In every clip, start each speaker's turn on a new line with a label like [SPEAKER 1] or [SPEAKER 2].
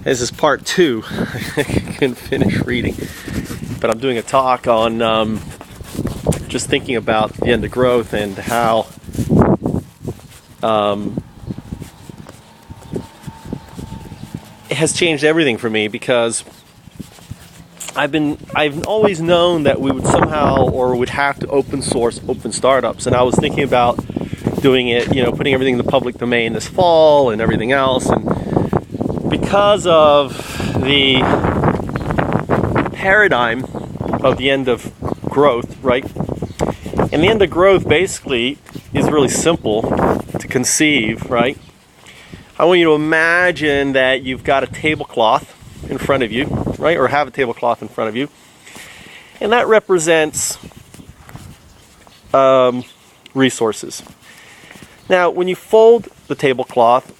[SPEAKER 1] This is part 2. I couldn't finish reading, but I'm doing a talk on just thinking about the end of growth and how it has changed everything for me, because I've always known that we would somehow or would have to open startups, and I was thinking about doing it, putting everything in the public domain this fall and everything else. And because of the paradigm of the end of growth, right? And the end of growth basically is really simple to conceive, right? I want you to imagine that you've got a tablecloth in front of you, right? Or have a tablecloth in front of you. And that represents resources. Now, when you fold the tablecloth,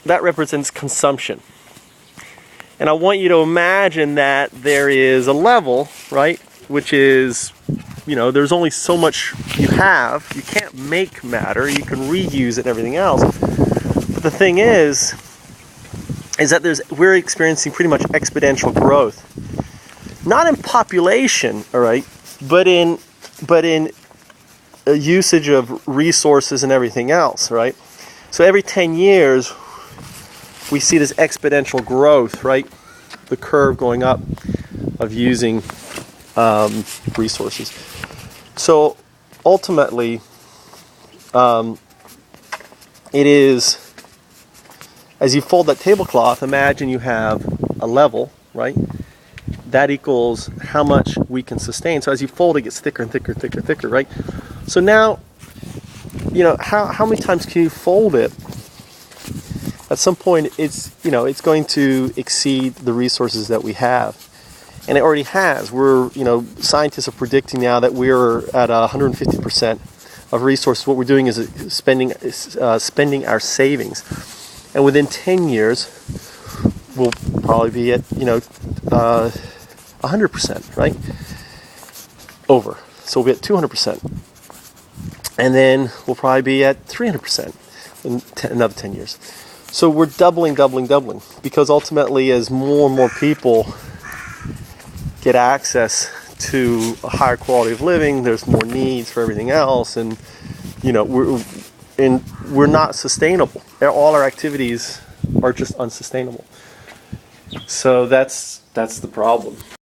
[SPEAKER 1] that represents consumption. And I want you to imagine that there is a level, right, which is, there's only so much you have. You can't make matter. You can reuse it and everything else. But the thing is that we're experiencing pretty much exponential growth. Not in population, all right, but in usage of resources and everything else, right? So every 10 years, we see this exponential growth, right? The curve going up of using resources. So ultimately, it is, as you fold that tablecloth, imagine you have a level, right? That equals how much we can sustain. So as you fold, it gets thicker and thicker, thicker, thicker, right? So now, how many times can you fold it? At some point, it's going to exceed the resources that we have, and it already has. Scientists are predicting now that we're at 150% of resources. What we're doing is spending our savings, and within 10 years, we'll probably be at 100%, right? Over. So we'll be at 200%, and then we'll probably be at 300% in another 10 years. So we're doubling, because ultimately, as more and more people get access to a higher quality of living, there's more needs for everything else, and we're not sustainable. All our activities are just unsustainable. So that's the problem.